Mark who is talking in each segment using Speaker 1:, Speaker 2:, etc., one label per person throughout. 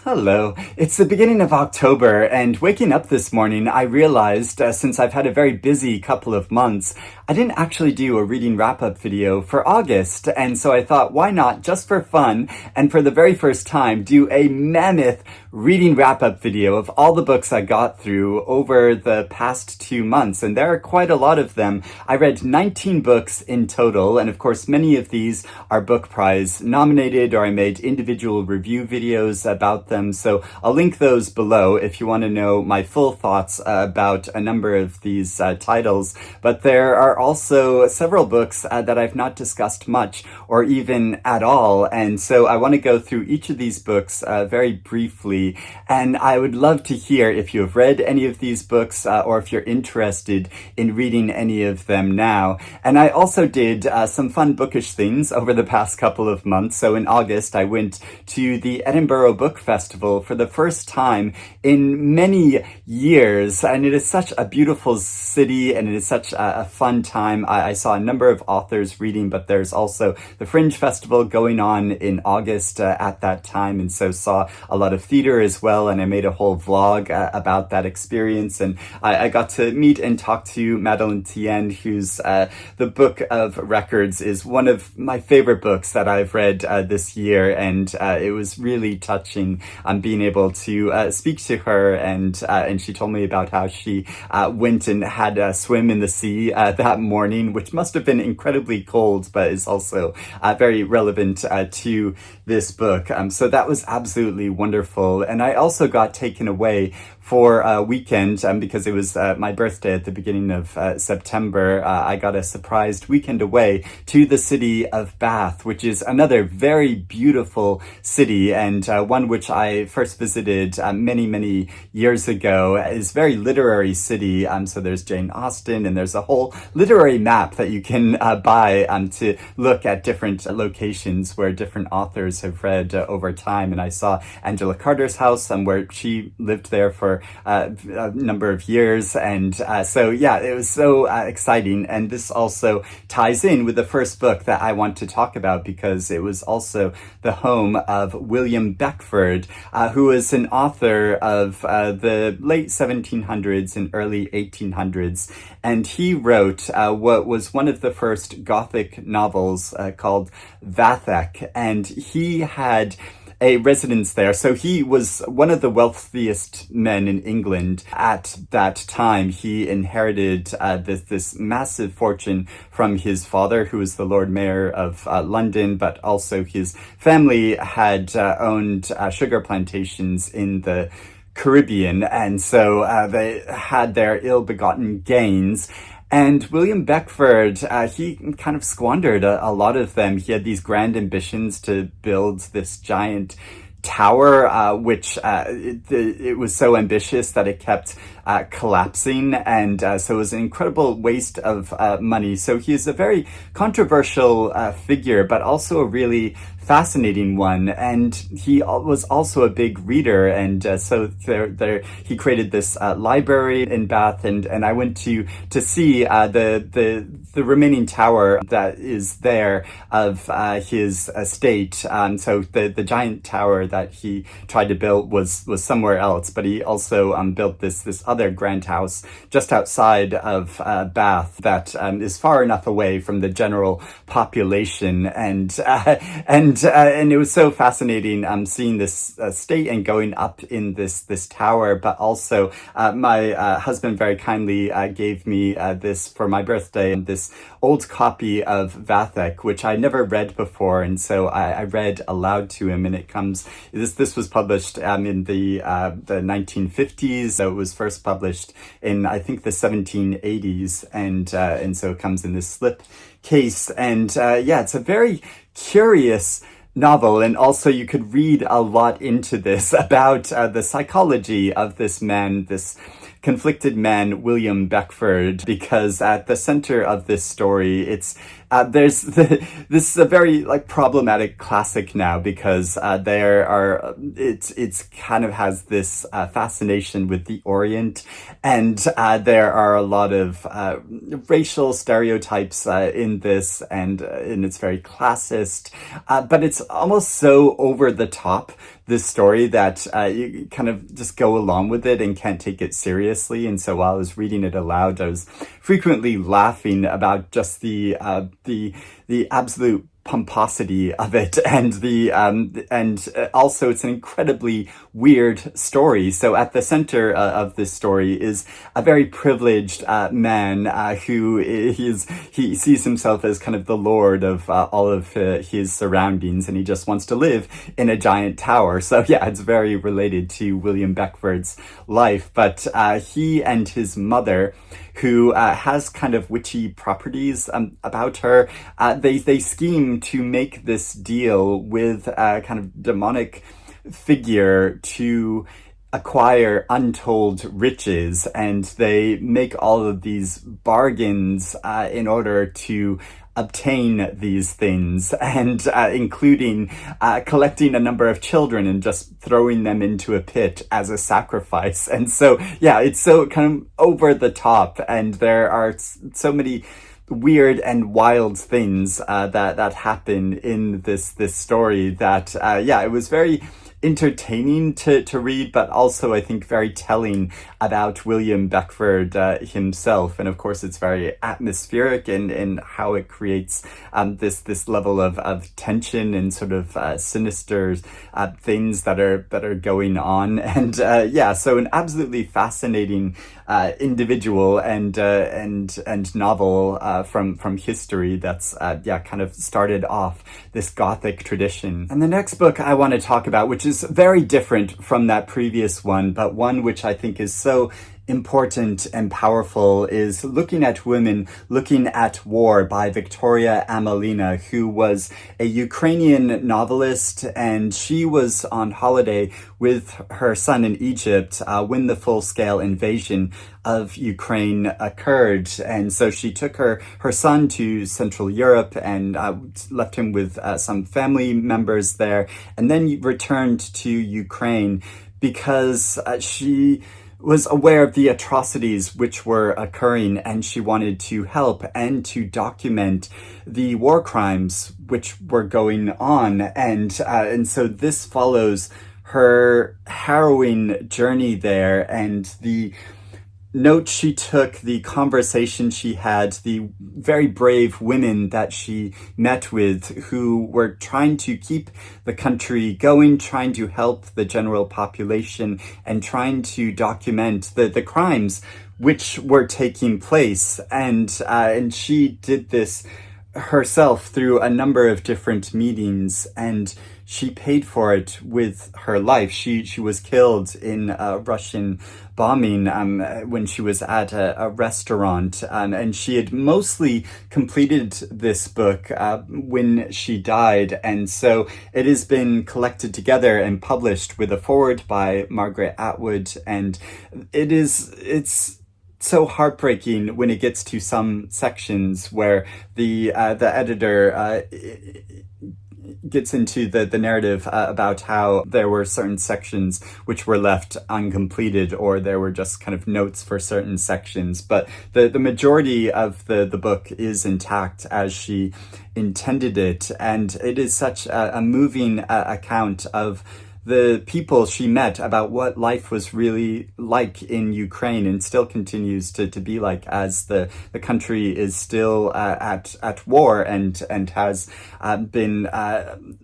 Speaker 1: Hello. It's the beginning of October, and waking up this morning, I realized since I've had a very busy couple of months, I didn't actually do a reading wrap-up video for August, and so I thought, why not, just for fun, and for the very first time, do a mammoth reading wrap-up video of all the books I got through over the past 2 months, and there are quite a lot of them. I read 19 books in total, and of course many of these are book prize nominated, or I made individual review videos about them, so I'll link those below if you want to know my full thoughts about a number of these titles. But there are also several books that I've not discussed much or even at all, and so I want to go through each of these books very briefly, and I would love to hear if you have read any of these books or if you're interested in reading any of them now. And I also did some fun bookish things over the past couple of months. So in August I went to the Edinburgh Book Festival for the first time in many years, and it is such a beautiful city and it is such a fun time. I saw a number of authors reading, but there's also the Fringe Festival going on in August at that time, and so saw a lot of theater as well, and I made a whole vlog about that experience, and I got to meet and talk to Madeleine Tien, whose The Book of Records is one of my favorite books that I've read this year, and it was really touching being able to speak to her, and she told me about how she went and had a swim in the sea that morning, which must have been incredibly cold, but is also very relevant to this book. So that was absolutely wonderful. And I also got taken away for a weekend because it was my birthday at the beginning of September. I got a surprised weekend away to the city of Bath, which is another very beautiful city, and one which I first visited many years ago. It's a very literary city, so there's Jane Austen, and there's a whole literary map that you can buy to look at different locations where different authors have read over time. And I saw Angela Carter's house, where she lived there for a number of years, and so yeah, it was so exciting. And this also ties in with the first book that I want to talk about, because it was also the home of William Beckford, who was an author of the late 1700s and early 1800s, and he wrote what was one of the first Gothic novels called Vathek, and he had a residence there. So he was one of the wealthiest men in England at that time. He inherited this massive fortune from his father, who was the Lord Mayor of London, but also his family had owned sugar plantations in the Caribbean, and so they had their ill-begotten gains. And William Beckford, he kind of squandered a lot of them. He had these grand ambitions to build this giant tower, which it was so ambitious that it kept collapsing, and so it was an incredible waste of money. So he is a very controversial figure, but also a really fascinating one, and he was also a big reader, and so there he created this library in Bath, and I went to see the remaining tower that is there of his estate. So the giant tower that he tried to build was somewhere else, but he also built this other grand house just outside of Bath that is far enough away from the general population, and it was so fascinating seeing this estate and going up in this tower. But also my husband very kindly gave me this for my birthday, this old copy of Vathek, which I never read before, and so I read aloud to him. And it comes, this was published in the 1950s, so it was first published in, I think, the 1780s, and so it comes in this slip case, and yeah, it's a very curious novel, and also you could read a lot into this about the psychology of this man, this conflicted man, William Beckford, because at the center of this story, it's there's this is a very like problematic classic now because there are it's kind of has this fascination with the Orient, and there are a lot of racial stereotypes in this, and it's very classist, but it's almost so over the top, this story, that you kind of just go along with it and can't take it seriously. And so while I was reading it aloud, I was frequently laughing about just the absolute pomposity of it, and also it's an incredibly weird story. So at the center of this story is a very privileged man who he sees himself as kind of the lord of all of his surroundings, and he just wants to live in a giant tower. So yeah, it's very related to William Beckford's life, but he and his mother, who has kind of witchy properties about her, they scheme to make this deal with a kind of demonic figure to acquire untold riches, and they make all of these bargains in order to obtain these things, and including collecting a number of children and just throwing them into a pit as a sacrifice. And so yeah, it's so kind of over the top, and there are so many weird and wild things that happen in this story that yeah, it was very entertaining to read, but also I think very telling about William Beckford himself. And of course it's very atmospheric in how it creates this level of tension and sort of sinister things that are going on. And yeah, so an absolutely fascinating individual and novel from history that's yeah, kind of started off this Gothic tradition. And the next book I want to talk about, which is very different from that previous one, but one which I think is so important and powerful, is Looking at Women, Looking at War by Victoria Amelina, who was a Ukrainian novelist, and she was on holiday with her son in Egypt when the full-scale invasion of Ukraine occurred. And so she took her son to Central Europe and left him with some family members there, and then returned to Ukraine because she was aware of the atrocities which were occurring, and she wanted to help and to document the war crimes which were going on. And so this follows her harrowing journey there, and the notes she took, the conversation she had, the very brave women that she met with who were trying to keep the country going, trying to help the general population, and trying to document the crimes which were taking place. And she did this herself through a number of different meetings, and she paid for it with her life. She was killed in a Russian bombing when she was at a restaurant, and she had mostly completed this book when she died. And so it has been collected together and published with a foreword by Margaret Atwood, and it's so heartbreaking when it gets to some sections where the editor gets into the narrative about how there were certain sections which were left uncompleted, or there were just kind of notes for certain sections. But the majority of the book is intact as she intended it, and it is such a moving account of the people she met, about what life was really like in Ukraine, and still continues to be like, as the country is still at war and has been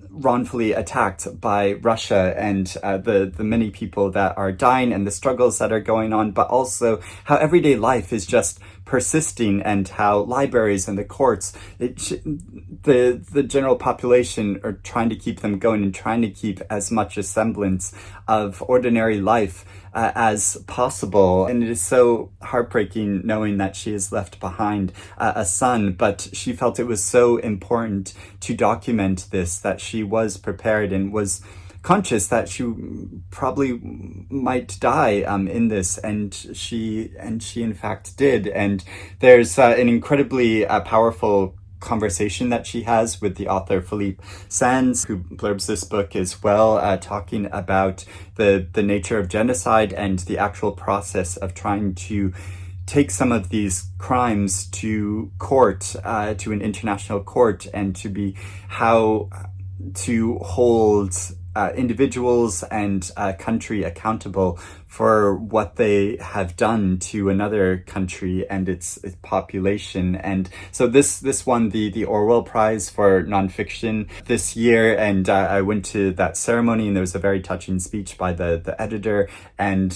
Speaker 1: wrongfully attacked by Russia, and the many people that are dying and the struggles that are going on, but also how everyday life is just persisting, and how libraries and the courts, the general population are trying to keep them going and trying to keep as much a semblance of ordinary life as possible. And it is so heartbreaking knowing that she has left behind a son, but she felt it was so important to document this, that she was prepared and was conscious that she probably might die in this, and she in fact did. And there's an incredibly powerful conversation that she has with the author Philippe Sands, who blurbs this book as well, talking about the nature of genocide and the actual process of trying to take some of these crimes to court, to an international court, and to be how to hold individuals and a country accountable for what they have done to another country and its population. And so this won the Orwell Prize for nonfiction this year, and I went to that ceremony, and there was a very touching speech by the editor and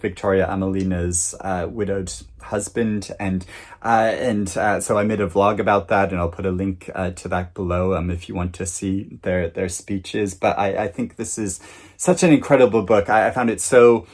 Speaker 1: Victoria Amelina's widowed husband, and so I made a vlog about that, and I'll put a link to that below if you want to see their speeches. But I think this is such an incredible book. I found it so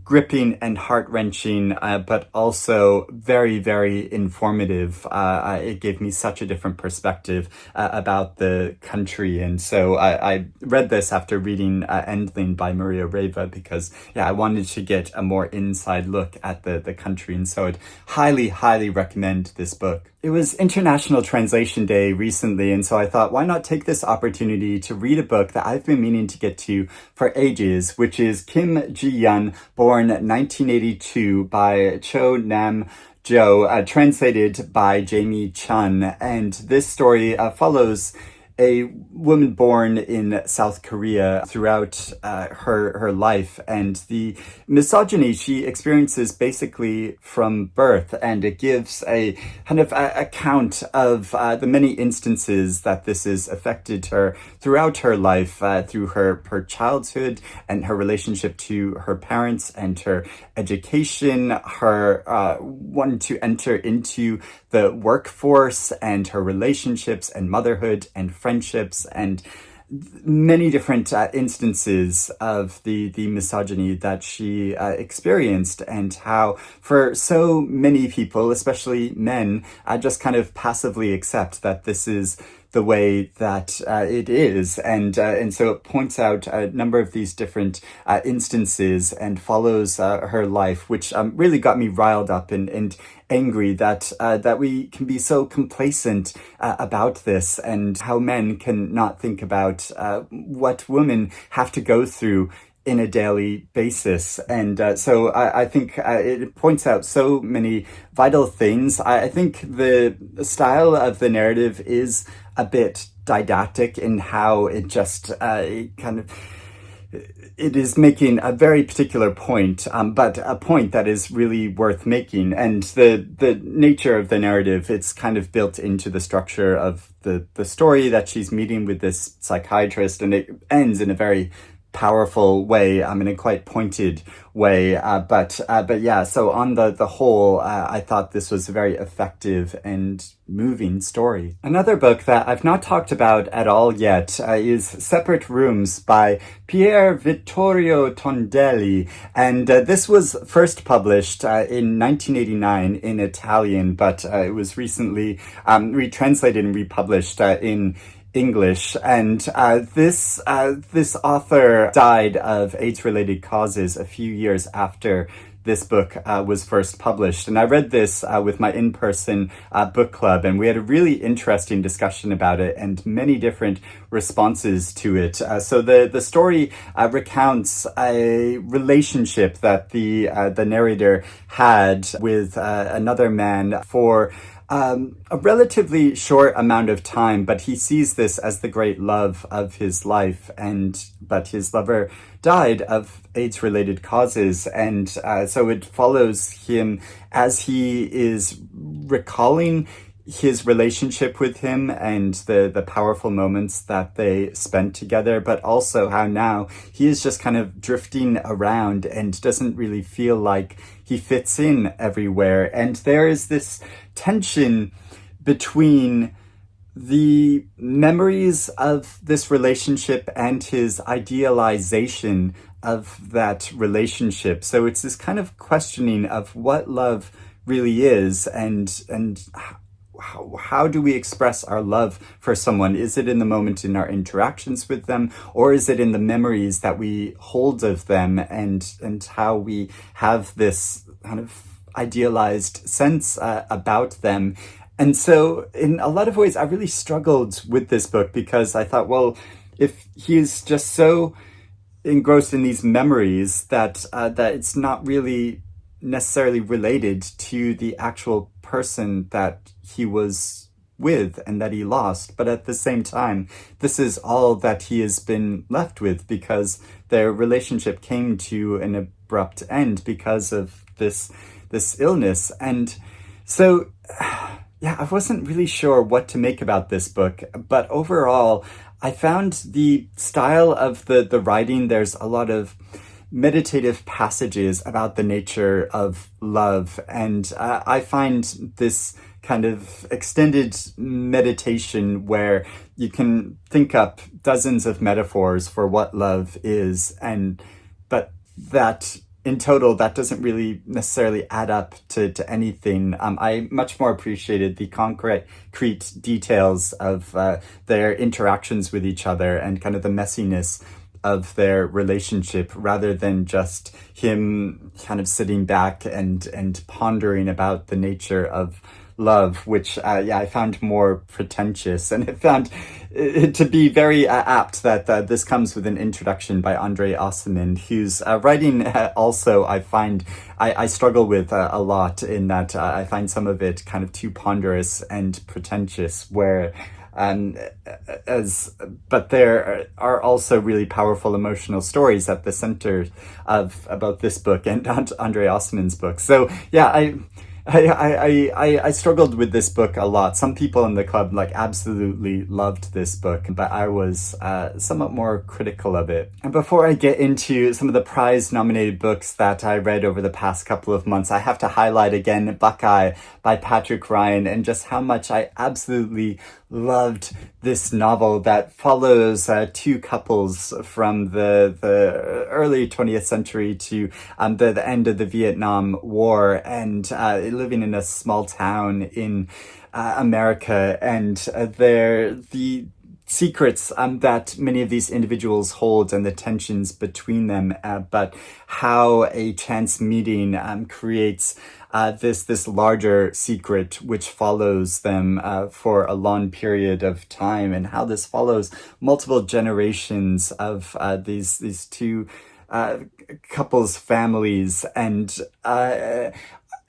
Speaker 1: gripping and heart-wrenching, but also very, very informative. It gave me such a different perspective about the country. And so I read this after reading Endling by Maria Reva, because I wanted to get a more inside look at the country. And so I'd highly, highly recommend this book. It was International Translation Day recently, and so I thought, why not take this opportunity to read a book that I've been meaning to get to for ages, which is Kim JiYoung Born 1982 by Choi Nam-Joo, translated by Jamie Chun. And this story follows a woman born in South Korea throughout her life, and the misogyny she experiences basically from birth, and it gives a kind of account of the many instances that this has affected her throughout her life, through her childhood and her relationship to her parents and her education, her wanting to enter into the workforce, and her relationships and motherhood and friendships, and many different instances of the misogyny that she experienced, and how for so many people, especially men, just kind of passively accept that this is the way that it is, and so it points out a number of these different instances and follows her life, which really got me riled up and angry that we can be so complacent about this, and how men can not think about what women have to go through in a daily basis. And so I think it points out so many vital things. I think the style of the narrative is a bit didactic in how it just it is making a very particular point, but a point that is really worth making. And the nature of the narrative, it's kind of built into the structure of the story, that she's meeting with this psychiatrist, and it ends in a very powerful way, in a quite pointed way, but yeah, so on the whole, I thought this was a very effective and moving story. Another book that I've not talked about at all yet is Separate Rooms by Pier Vittorio Tondelli, and this was first published in 1989 in Italian, but it was recently retranslated and republished in English. And this author died of AIDS-related causes a few years after this book was first published. And I read this with my in-person book club, and we had a really interesting discussion about it and many different responses to it. So the story recounts a relationship that the narrator had with another man for a relatively short amount of time, but he sees this as the great love of his life, but his lover died of AIDS-related causes, and so it follows him as he is recalling his relationship with him and the powerful moments that they spent together, but also how now he is just kind of drifting around and doesn't really feel like he fits in everywhere. And there is this tension between the memories of this relationship and his idealization of that relationship. So it's this kind of questioning of what love really is, and how do we express our love for someone? Is it in the moment in our interactions with them, or is it in the memories that we hold of them, and how we have this kind of idealized sense about them? And so, in a lot of ways, I really struggled with this book because I thought, well, if he's just so engrossed in these memories that it's not really necessarily related to the actual person that he was with and that he lost. But at the same time, this is all that he has been left with because their relationship came to an abrupt end because of this illness. And so yeah, I wasn't really sure what to make about this book, but overall, I found the style of the writing, there's a lot of meditative passages about the nature of love, and I find this kind of extended meditation where you can think up dozens of metaphors for what love is, and but that in total, that doesn't really necessarily add up to anything. I much more appreciated the concrete details of their interactions with each other and kind of the messiness of their relationship rather than just him kind of sitting back and pondering about the nature of love, which I found more pretentious, and I found it to be very apt that this comes with an introduction by Andre Osmond, whose writing also I find I struggle with a lot, in that I find some of it kind of too ponderous and pretentious, where but there are also really powerful emotional stories at the center of about this book and Andre Osmond's book. So yeah, I struggled with this book a lot. Some people in the club absolutely loved this book, but I was somewhat more critical of it. And before I get into some of the prize nominated books that I read over the past couple of months, I have to highlight again Buckeye by Patrick Ryan, and just how much I absolutely loved this novel that follows two couples from the early 20th century to the end of the Vietnam War, and living in a small town in America, and the secrets that many of these individuals hold and the tensions between them, but how a chance meeting creates this larger secret which follows them for a long period of time, and how this follows multiple generations of these two couples' families. And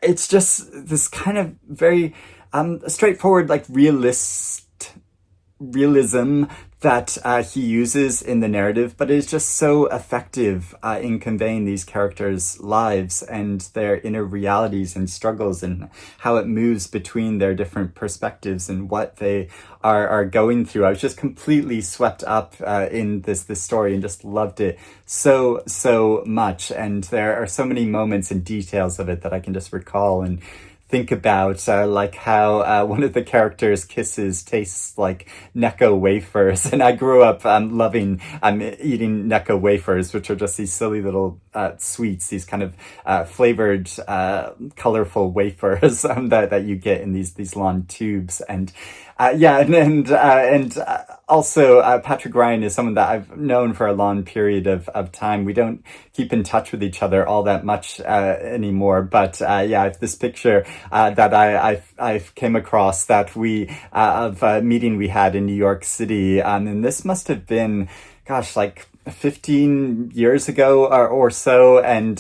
Speaker 1: it's just this kind of very straightforward, realism that he uses in the narrative, but is just so effective in conveying these characters' lives and their inner realities and struggles, and how it moves between their different perspectives and what they are going through. I was just completely swept up in this story and just loved it so much. And there are so many moments and details of it that I can just recall and think about, like how one of the characters' kisses tastes like Necco wafers. And I grew up loving eating Necco wafers, which are just these silly little sweets, these kind of flavored, colorful wafers that you get in these long tubes. And also Patrick Ryan is someone that I've known for a long period of time. We don't keep in touch with each other all that much anymore, but this picture that I came across that of a meeting we had in New York City, and this must have been, like 15 years ago or so. And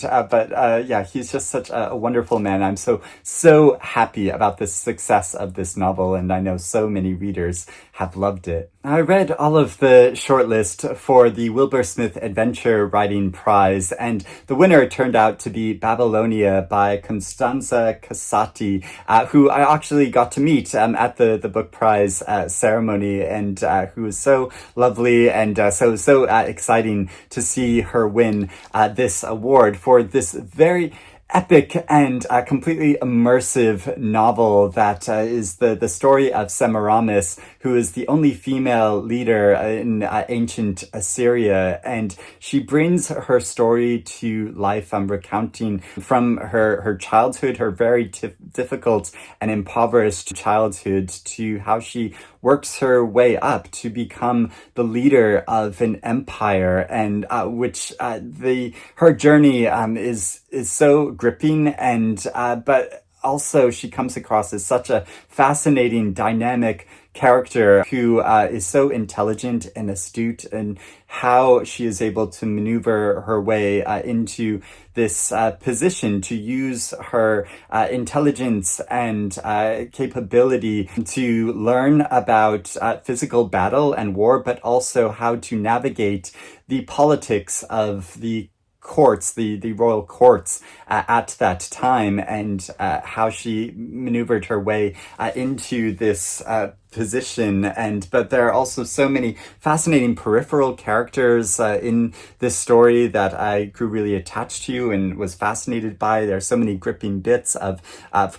Speaker 1: he's just such a wonderful man. I'm so happy about the success of this novel, and I know so many readers have loved it. I read all of the shortlist for the Wilbur Smith Adventure Writing Prize, and the winner turned out to be Babylonia by Costanza Casati, who I actually got to meet at the book prize ceremony, and who was so lovely, and so exciting to see her win this award for this very epic and completely immersive novel that is the story of Semiramis, who is the only female leader in ancient Assyria, and she brings her story to life, recounting from her childhood, her very difficult and impoverished childhood, to how she works her way up to become the leader of an empire, and her journey is so gripping, and but also she comes across as such a fascinating, dynamic character who is so intelligent and astute, and how she is able to maneuver her way into this position to use her intelligence and capability to learn about physical battle and war, but also how to navigate the politics of the courts, the royal courts at that time, and how she maneuvered her way into this position. But there are also so many fascinating peripheral characters in this story that I grew really attached to and was fascinated by. There are so many gripping bits of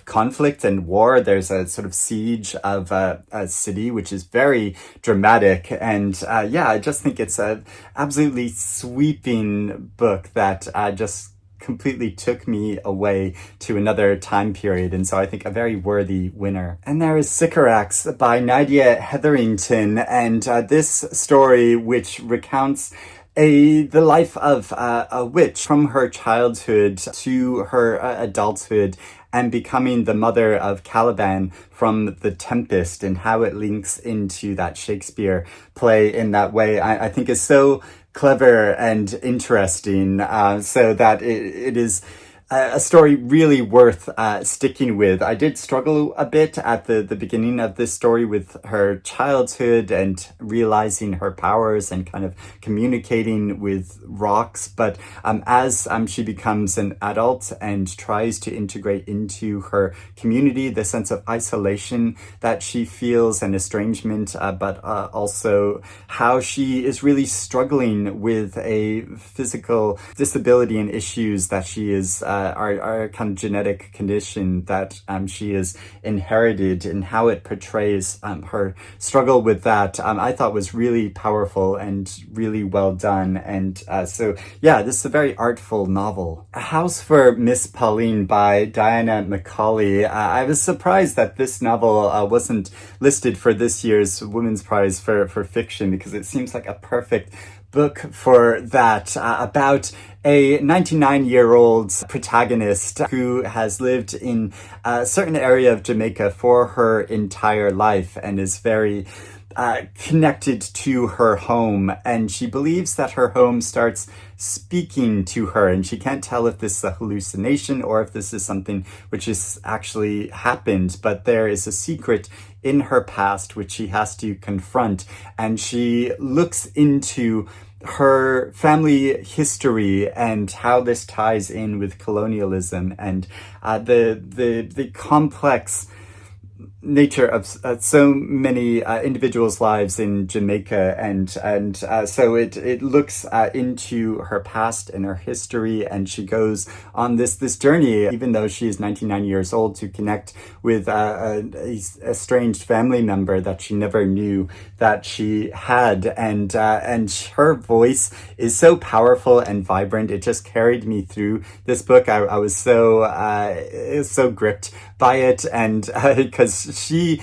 Speaker 1: conflict and war. There's a sort of siege of a city, which is very dramatic. And I just think it's a absolutely sweeping book that just completely took me away to another time period, and so I think a very worthy winner. And there is Sycorax by Nydia Hetherington, and this story, which recounts the life of a witch from her childhood to her adulthood, and becoming the mother of Caliban from The Tempest, and how it links into that Shakespeare play in that way, I think is so clever and interesting, so that it is a story really worth sticking with. I did struggle a bit at the beginning of this story with her childhood and realizing her powers and kind of communicating with rocks, but as she becomes an adult and tries to integrate into her community, the sense of isolation that she feels and estrangement, but also how she is really struggling with a physical disability and issues that she is our kind of genetic condition that she is inherited, and how it portrays her struggle with that, I thought was really powerful and really well done. And this is a very artful novel. A House for Miss Pauline by Diana McCaulay. I was surprised that this novel wasn't listed for this year's Women's Prize for Fiction, because it seems like a perfect book for that, about a 99-year-old protagonist who has lived in a certain area of Jamaica for her entire life and is very connected to her home, and she believes that her home starts speaking to her, and she can't tell if this is a hallucination or if this is something which has actually happened, but there is a secret in her past which she has to confront, and she looks into her family history and how this ties in with colonialism and the complex nature of so many individuals' lives in Jamaica, and so it looks into her past and her history, and she goes on this journey, even though she is 99 years old, to connect with a estranged family member that she never knew that she had, and her voice is so powerful and vibrant. It just carried me through this book. I was so gripped by it, and because she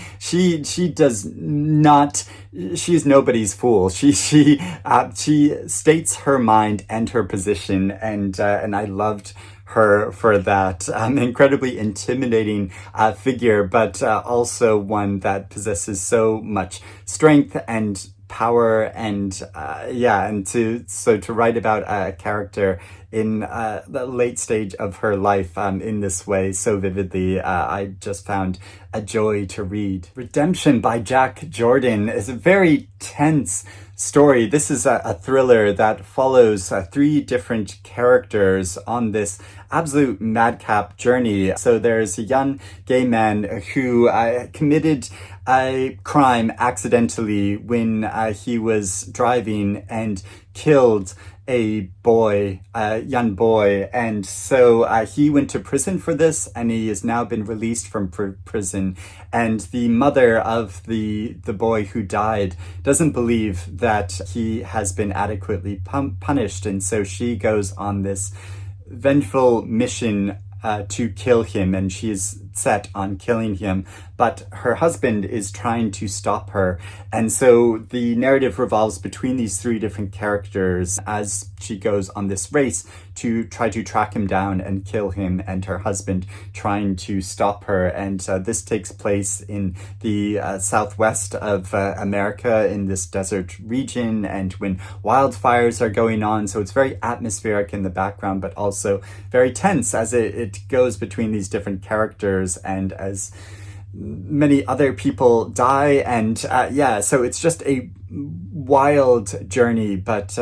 Speaker 1: does not, she is nobody's fool. She states her mind and her position, and I loved her for that. Incredibly intimidating figure, but also one that possesses so much strength and power, and to write about a character in the late stage of her life in this way so vividly, I just found a joy to read. Redemption by Jack Jordan is a very tense story. This is a thriller that follows three different characters on this absolute madcap journey. So there's a young gay man who committed a crime accidentally when he was driving and killed a young boy, and so he went to prison for this, and he has now been released from prison, and the mother of the boy who died doesn't believe that he has been adequately punished, and so she goes on this vengeful mission to kill him, and she is set on killing him, but her husband is trying to stop her. And so the narrative revolves between these three different characters as she goes on this race to try to track him down and kill him, and her husband trying to stop her. And this takes place in the southwest of America, in this desert region, and when wildfires are going on. So it's very atmospheric in the background, but also very tense as it goes between these different characters, and as many other people die. And so it's just a wild journey, but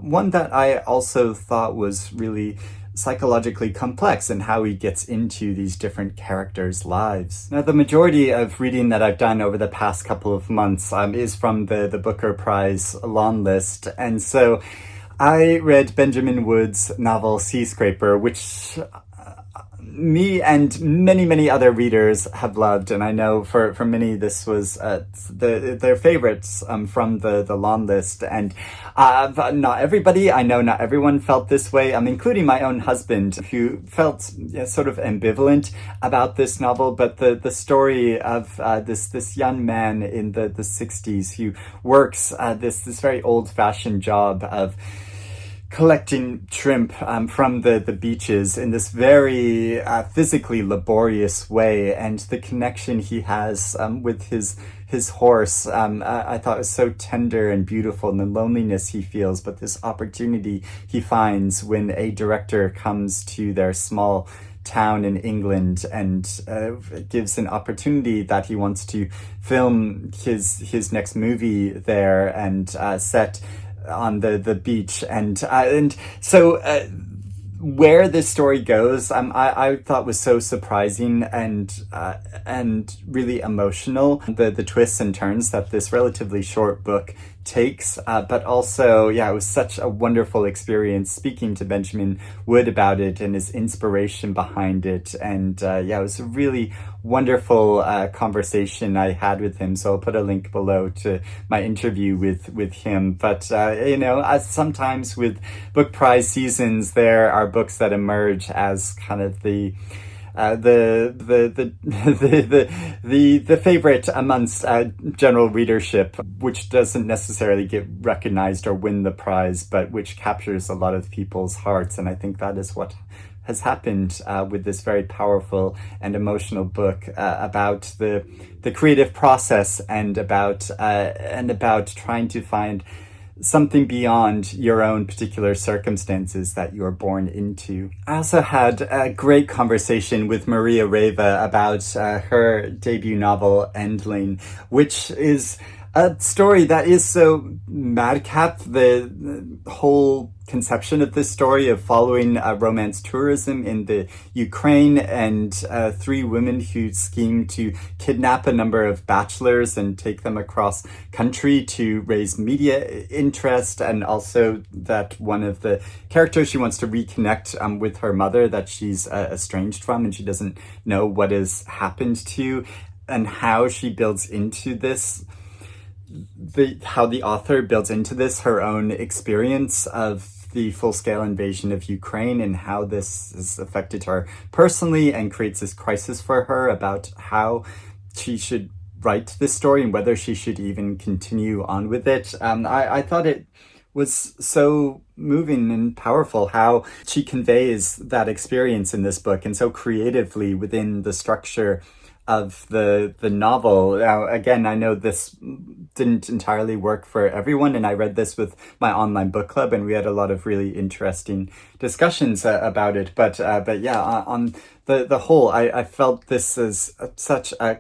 Speaker 1: one that I also thought was really psychologically complex in how he gets into these different characters' lives. Now, the majority of reading that I've done over the past couple of months is from the Booker Prize long list, and so I read Benjamin Wood's novel Seascraper, which me and many other readers have loved, and I know for many this was their favorites from the long list. And not everybody, I know not everyone felt this way, including my own husband, who felt sort of ambivalent about this novel. But the story of this young man in the 60s who works this very old-fashioned job of collecting shrimp from the beaches in this very physically laborious way, and the connection he has with his horse, I thought was so tender and beautiful, and the loneliness he feels, but this opportunity he finds when a director comes to their small town in England and gives an opportunity that he wants to film his next movie there, and set on the beach. And so where this story goes, I thought was so surprising and really emotional, the twists and turns that this relatively short book takes, but also, it was such a wonderful experience speaking to Benjamin Wood about it and his inspiration behind it. And it was a really wonderful conversation I had with him. So I'll put a link below to my interview with him. But as sometimes with book prize seasons, there are books that emerge as kind of the favorite amongst general readership, which doesn't necessarily get recognized or win the prize, but which captures a lot of people's hearts. And I think that is what has happened with this very powerful and emotional book about the creative process, and about trying to find something beyond your own particular circumstances that you're born into. I also had a great conversation with Maria Reva about her debut novel, Endling, which is a story that is so madcap. The whole conception of this story of following romance tourism in the Ukraine, and three women who scheme to kidnap a number of bachelors and take them across country to raise media interest, and also that one of the characters, she wants to reconnect with her mother that she's estranged from, and she doesn't know what has happened to, and how she builds into this, how the author builds into this her own experience of the full-scale invasion of Ukraine, and how this has affected her personally and creates this crisis for her about how she should write this story and whether she should even continue on with it. I thought it was so moving and powerful how she conveys that experience in this book, and so creatively within the structure of the novel. Now, again, I know this didn't entirely work for everyone, and I read this with my online book club, and we had a lot of really interesting discussions about it. But on the whole, I felt this as such a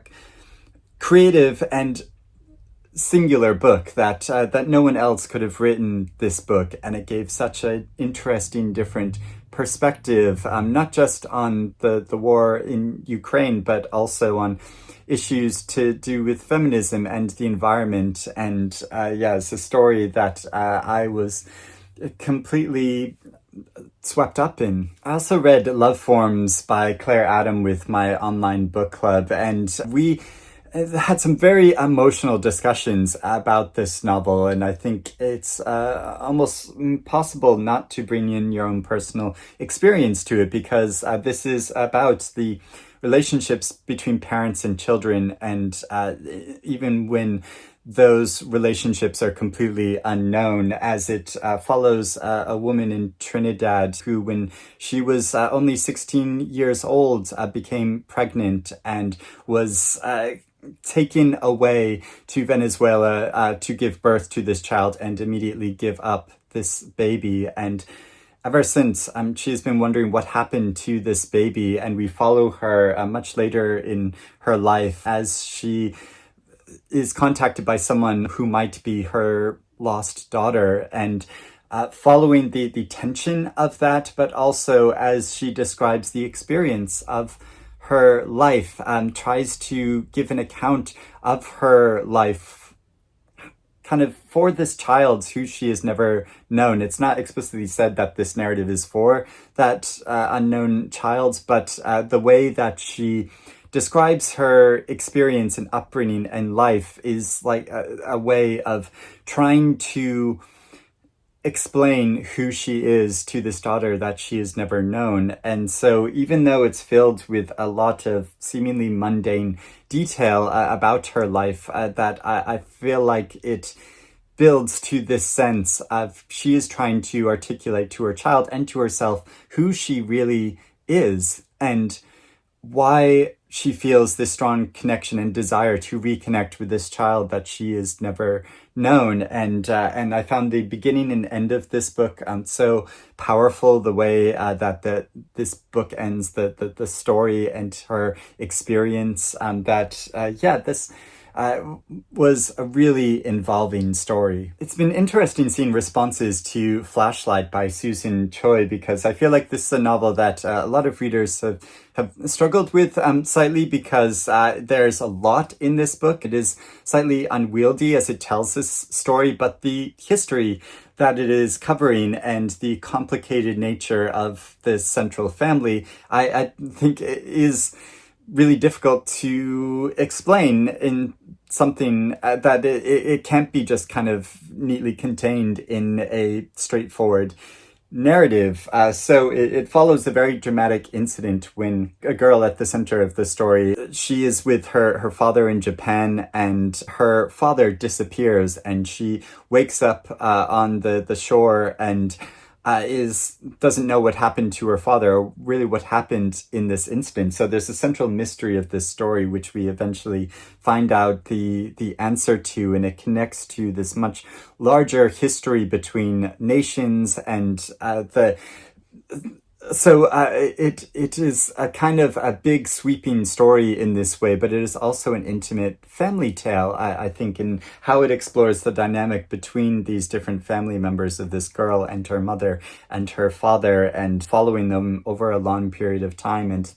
Speaker 1: creative and singular book that no one else could have written this book, and it gave such an interesting, different perspective, not just on the war in Ukraine, but also on issues to do with feminism and the environment. And it's a story that I was completely swept up in. I also read Love Forms by Claire Adam with my online book club, and we had some very emotional discussions about this novel, and I think it's almost impossible not to bring in your own personal experience to it, because this is about the relationships between parents and children, and even when those relationships are completely unknown, as it follows a woman in Trinidad who, when she was only 16 years old, became pregnant and was taken away to Venezuela to give birth to this child and immediately give up this baby. And ever since, she's been wondering what happened to this baby, and we follow her much later in her life as she is contacted by someone who might be her lost daughter, and following the tension of that, but also as she describes the experience of her life, tries to give an account of her life kind of for this child who she has never known. It's not explicitly said that this narrative is for that unknown child, but the way that she describes her experience and upbringing and life is like a way of trying to explain who she is to this daughter that she has never known. And so even though it's filled with a lot of seemingly mundane detail about her life, that I feel like it builds to this sense of she is trying to articulate to her child and to herself who she really is, and why she feels this strong connection and desire to reconnect with this child that she has never known. And I found the beginning and end of this book so powerful, the way that this book ends, the story and her experience, this was a really involving story. It's been interesting seeing responses to Flashlight by Susan Choi, because I feel like this is a novel that a lot of readers have struggled with slightly, because there's a lot in this book. It is slightly unwieldy as it tells this story, but the history that it is covering and the complicated nature of this central family, I think is really difficult to explain in something that it can't be just kind of neatly contained in a straightforward narrative. So it follows a very dramatic incident when a girl at the center of the story, she is with her father in Japan, and her father disappears, and she wakes up on the shore and doesn't know what happened to her father, or really what happened in this incident. So there's a central mystery of this story, which we eventually find out the answer to, and it connects to this much larger history between nations and it is a kind of a big sweeping story in this way, but it is also an intimate family tale, I think, in how it explores the dynamic between these different family members of this girl and her mother and her father, and following them over a long period of time, and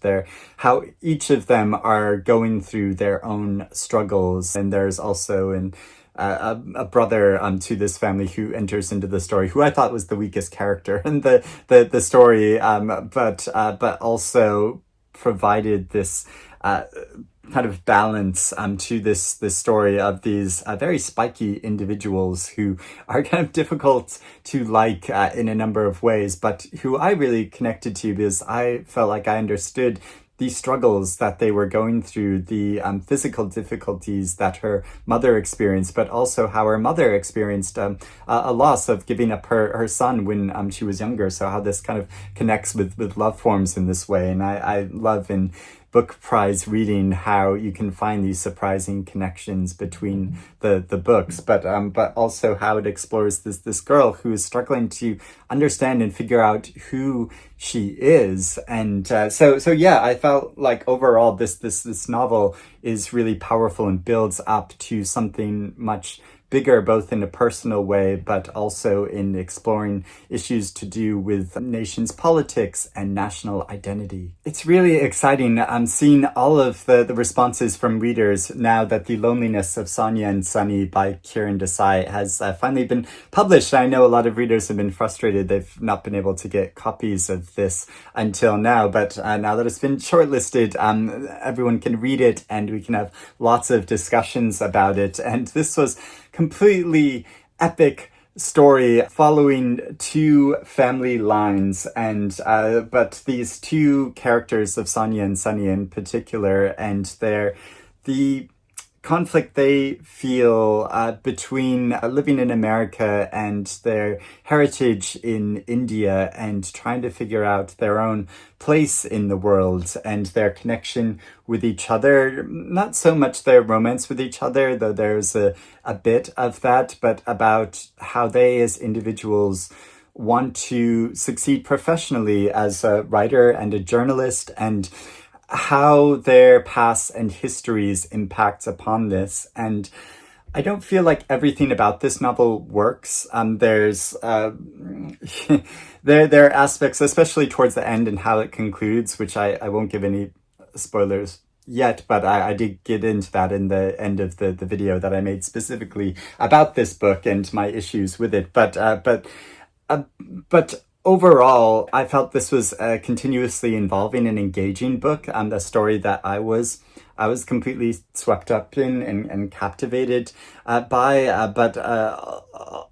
Speaker 1: how each of them are going through their own struggles. And there's also a brother to this family who enters into the story, who I thought was the weakest character in the story, but also provided this kind of balance to this story of these very spiky individuals who are kind of difficult to like in a number of ways, but who I really connected to because I felt like I understood the struggles that they were going through, the physical difficulties that her mother experienced, but also how her mother experienced a loss of giving up her son when she was younger. So how this kind of connects with love forms in this way. And I love in book prize reading how you can find these surprising connections between the books, but also how it explores this girl who is struggling to understand and figure out who she is. And so yeah, I felt like overall this novel is really powerful and builds up to something much bigger, both in a personal way, but also in exploring issues to do with nations' politics and national identity. It's really exciting seeing all of the responses from readers now that The Loneliness of Sonia and Sunny by Kiran Desai has finally been published. I know a lot of readers have been frustrated they've not been able to get copies of this until now, but now that it's been shortlisted, everyone can read it and we can have lots of discussions about it. And this was completely epic story following two family lines, and but these two characters of Sonia and Sunny in particular, and the conflict they feel between living in America and their heritage in India, and trying to figure out their own place in the world and their connection with each other. Not so much their romance with each other, though there's a bit of that, but about how they as individuals want to succeed professionally as a writer and a journalist, and how their pasts and histories impacts upon this. And I don't feel like everything about this novel works. There's there are aspects, especially towards the end and how it concludes, which I won't give any spoilers yet, but I did get into that in the end of the video that I made specifically about this book and my issues with it. But overall, I felt this was a continuously involving and engaging book, a story that I was completely swept up in and captivated by. But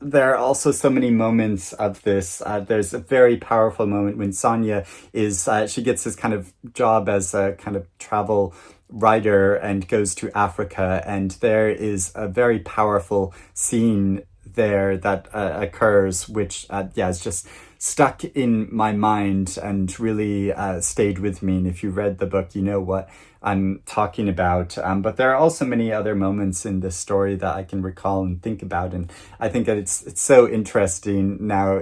Speaker 1: there are also so many moments of this. There's a very powerful moment when Sonia she gets this kind of job as a kind of travel writer and goes to Africa, and there is a very powerful scene there that occurs, which is just stuck in my mind and really stayed with me. And if you read the book, you know what I'm talking about. But there are also many other moments in this story that I can recall and think about. And I think that it's so interesting now,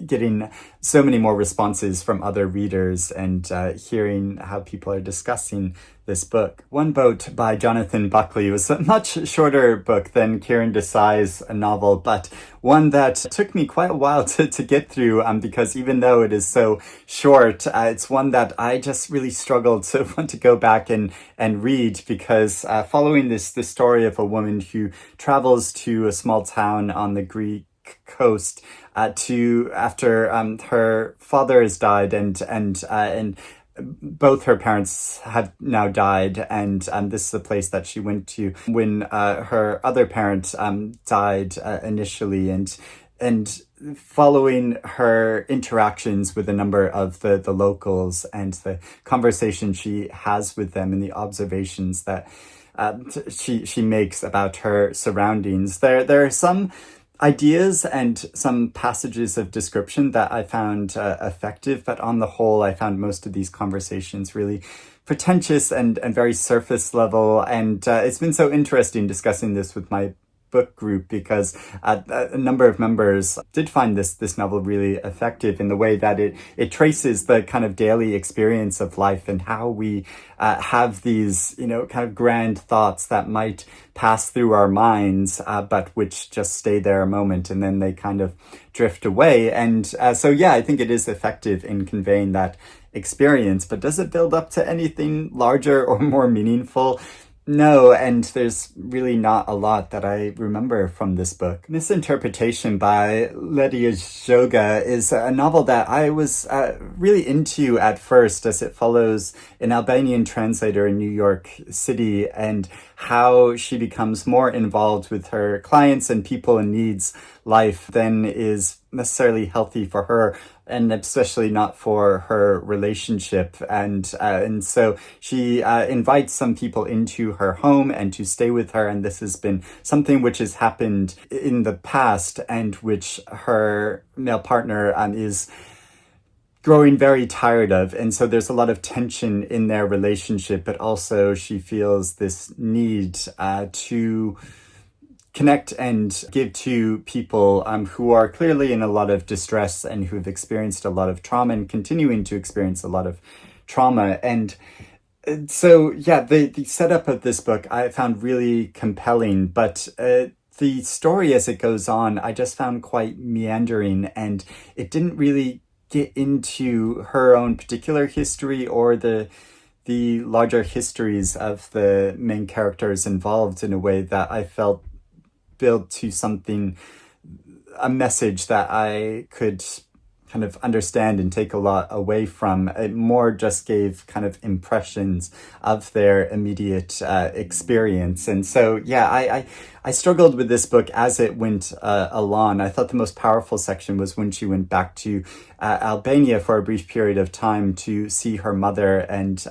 Speaker 1: getting so many more responses from other readers and hearing how people are discussing this book. One Boat by Jonathan Buckley was a much shorter book than Kiran Desai's novel, but one that took me quite a while to get through, because even though it is so short, it's one that I just really struggled to want to go back and read, because following this story of a woman who travels to a small town on the Greek coast after her father has died, and both her parents have now died, and this is the place that she went to when her other parent died initially, and following her interactions with a number of the locals and the conversation she has with them and the observations that she makes about her surroundings. There are some ideas and some passages of description that I found effective, but on the whole, I found most of these conversations really pretentious and very surface level. And it's been so interesting discussing this with my book group, because a number of members did find this novel really effective in the way that it traces the kind of daily experience of life and how we have these, kind of grand thoughts that might pass through our minds, but which just stay there a moment and then they kind of drift away. And I think it is effective in conveying that experience, but does it build up to anything larger or more meaningful? No, and there's really not a lot that I remember from this book. Misinterpretation by Lydia Joga is a novel that I was really into at first, as it follows an Albanian translator in New York City and how she becomes more involved with her clients and people in needs life than is necessarily healthy for her, and especially not for her relationship. And so she invites some people into her home and to stay with her. And this has been something which has happened in the past, and which her male partner is growing very tired of. And so there's a lot of tension in their relationship, but also she feels this need to connect and give to people who are clearly in a lot of distress and who've experienced a lot of trauma and continuing to experience a lot of trauma. And so, the setup of this book I found really compelling, but the story as it goes on, I just found quite meandering, and it didn't really get into her own particular history or the larger histories of the main characters involved in a way that I felt built to a message that I could kind of understand and take a lot away from. It more just gave kind of impressions of their immediate experience. And so, yeah, I struggled with this book as it went along. I thought the most powerful section was when she went back to Albania for a brief period of time to see her mother, and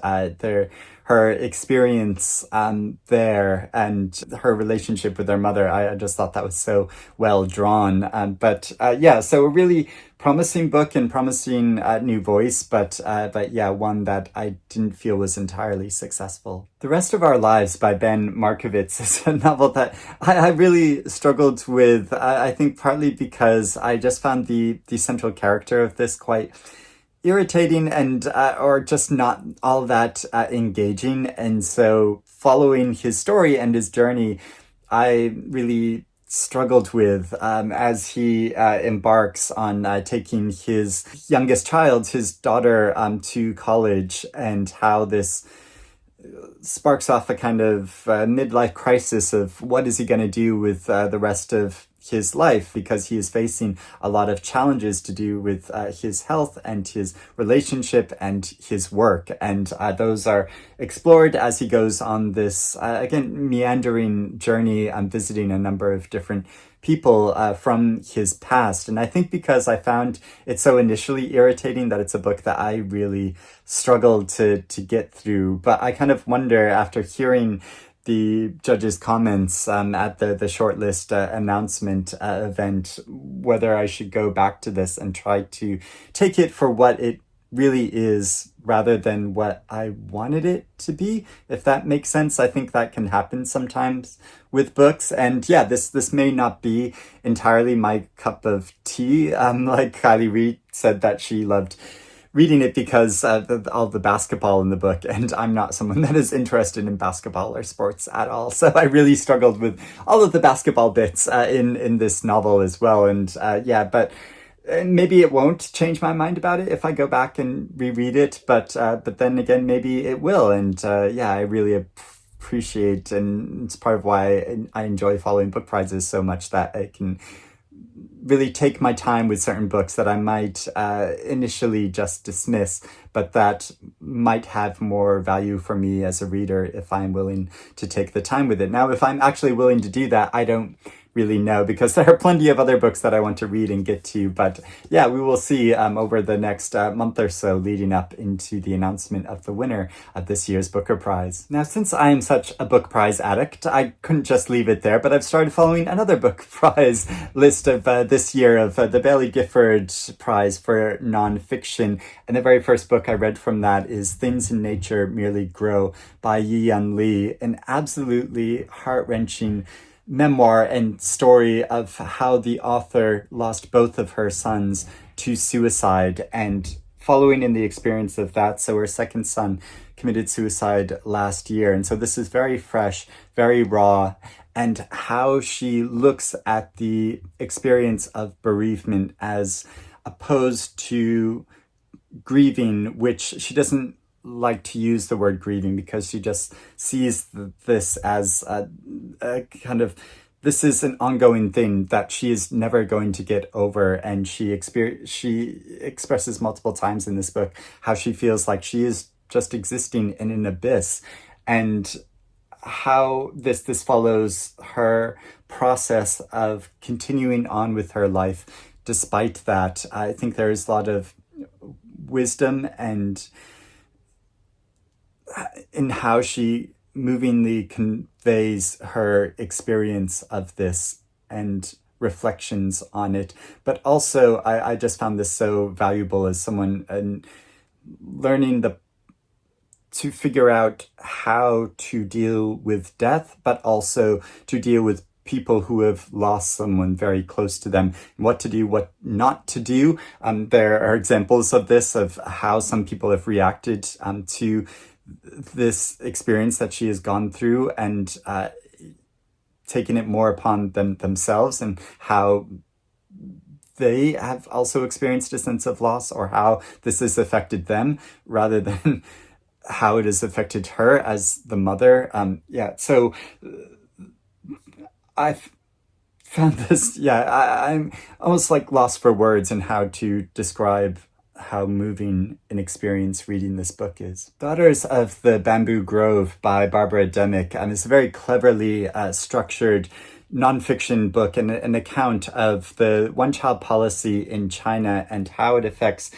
Speaker 1: her experience there and her relationship with her mother. I just thought that was so well drawn. But so a really promising book and promising new voice, but yeah, one that I didn't feel was entirely successful. The Rest of Our Lives by Ben Markovits is a novel that I really struggled with. I think partly because I just found the central character of this quite irritating and or just not all that engaging. And so following his story and his journey, I really struggled with as he embarks on taking his youngest child, his daughter, to college, and how this sparks off a kind of midlife crisis of what is he going to do with the rest of his life, because he is facing a lot of challenges to do with his health and his relationship and his work. And those are explored as he goes on this, again, meandering journey, visiting a number of different people from his past. And I think because I found it so initially irritating that it's a book that I really struggled to get through. But I kind of wonder, after hearing the judges' comments at the shortlist announcement event, whether I should go back to this and try to take it for what it really is rather than what I wanted it to be, if that makes sense. I think that can happen sometimes with books. And yeah, this may not be entirely my cup of tea. Like Kylie Reed said that she loved reading it because all the basketball in the book, and I'm not someone that is interested in basketball or sports at all. So I really struggled with all of the basketball bits in this novel as well. And but maybe it won't change my mind about it if I go back and reread it. But then again, maybe it will. And I really appreciate, and it's part of why I enjoy following book prizes so much, that I can really take my time with certain books that I might initially just dismiss, but that might have more value for me as a reader if I'm willing to take the time with it. Now, if I'm actually willing to do that, I don't really know, because there are plenty of other books that I want to read and get to. But yeah, we will see over the next month or so leading up into the announcement of the winner of this year's Booker Prize. Now, since I am such a book prize addict, I couldn't just leave it there, but I've started following another book prize list of this year of the Baillie Gifford Prize for Nonfiction. And the very first book I read from that is Things in Nature Merely Grow by Yiyun Lee, an absolutely heart-wrenching memoir and story of how the author lost both of her sons to suicide, and following in the experience of that. So her second son committed suicide last year. And so this is very fresh, very raw, and how she looks at the experience of bereavement as opposed to grieving, which she doesn't like to use the word grieving, because she just sees this as a kind of, this is an ongoing thing that she is never going to get over. And she expresses multiple times in this book how she feels like she is just existing in an abyss, and how this follows her process of continuing on with her life despite that. I think there is a lot of wisdom and in how she movingly conveys her experience of this and reflections on it. But also, I just found this so valuable as someone and learning to figure out how to deal with death, but also to deal with people who have lost someone very close to them, what to do, what not to do. There are examples of this, of how some people have reacted to this experience that she has gone through, and taken it more upon themselves, and how they have also experienced a sense of loss, or how this has affected them rather than how it has affected her as the mother. So found this, I'm almost like lost for words in how to describe how moving an experience reading this book is. Daughters of the Bamboo Grove by Barbara Demick, and it's a very cleverly structured nonfiction book and an account of the one-child policy in China and how it affects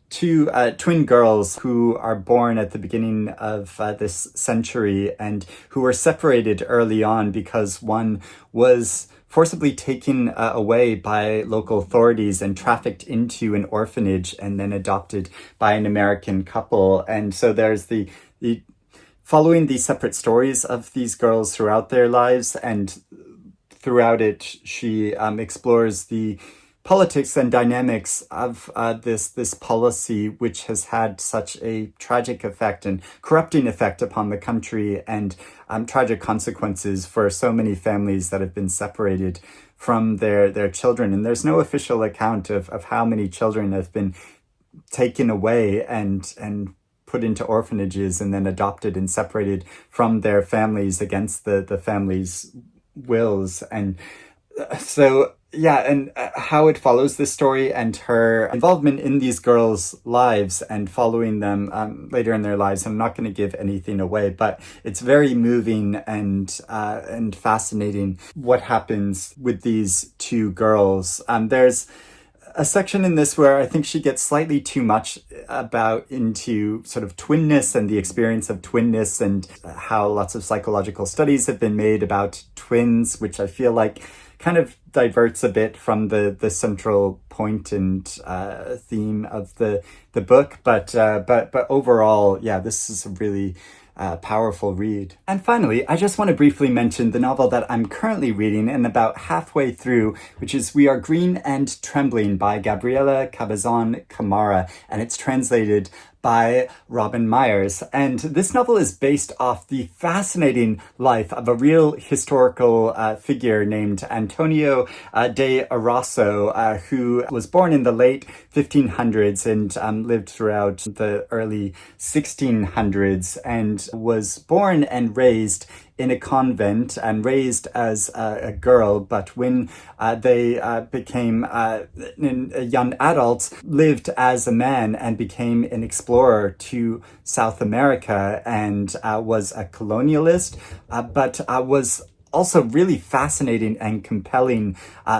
Speaker 1: two twin girls who are born at the beginning of this century and who were separated early on because one was forcibly taken away by local authorities and trafficked into an orphanage and then adopted by an American couple. And so there's the following these separate stories of these girls throughout their lives, and throughout it she explores the politics and dynamics of this policy, which has had such a tragic effect and corrupting effect upon the country, and tragic consequences for so many families that have been separated from their children. And there's no official account of how many children have been taken away and put into orphanages and then adopted and separated from their families against the family's wills. And so and how it follows this story and her involvement in these girls' lives and following them later in their lives. I'm not going to give anything away, but it's very moving and fascinating what happens with these two girls. There's a section in this where I think she gets slightly too much into sort of twinness and the experience of twinness, and how lots of psychological studies have been made about twins, which I feel like kind of diverts a bit from the central point and theme of the book. But overall, this is a really powerful read. And finally, I just want to briefly mention the novel that I'm currently reading and about halfway through, which is We Are Green and Trembling by Gabriela Cabezon Camara, and it's translated by Robin Myers. And this novel is based off the fascinating life of a real historical figure named Antonio de Arasso, who was born in the late 1500s and lived throughout the early 1600s, and was born and raised in a convent and raised as a girl, but when they became young adults, lived as a man and became an explorer to South America, and was a colonialist, but was also really fascinating and compelling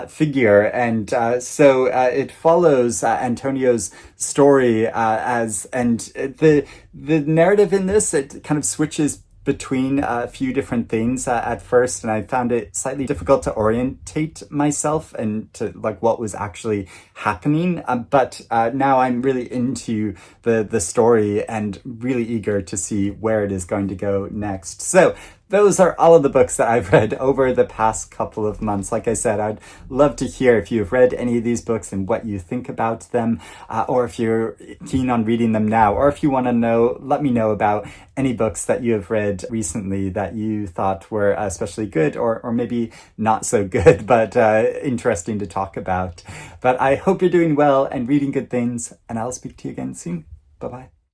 Speaker 1: figure. And so it follows Antonio's story the narrative in this, it kind of switches between a few different things at first, and I found it slightly difficult to orientate myself and to like what was actually happening. But now I'm really into the story and really eager to see where it is going to go next. So those are all of the books that I've read over the past couple of months. Like I said, I'd love to hear if you've read any of these books and what you think about them, or if you're keen on reading them now, or if you want to let me know about any books that you have read recently that you thought were especially good, or maybe not so good, but interesting to talk about. But I hope you're doing well and reading good things, and I'll speak to you again soon. Bye-bye.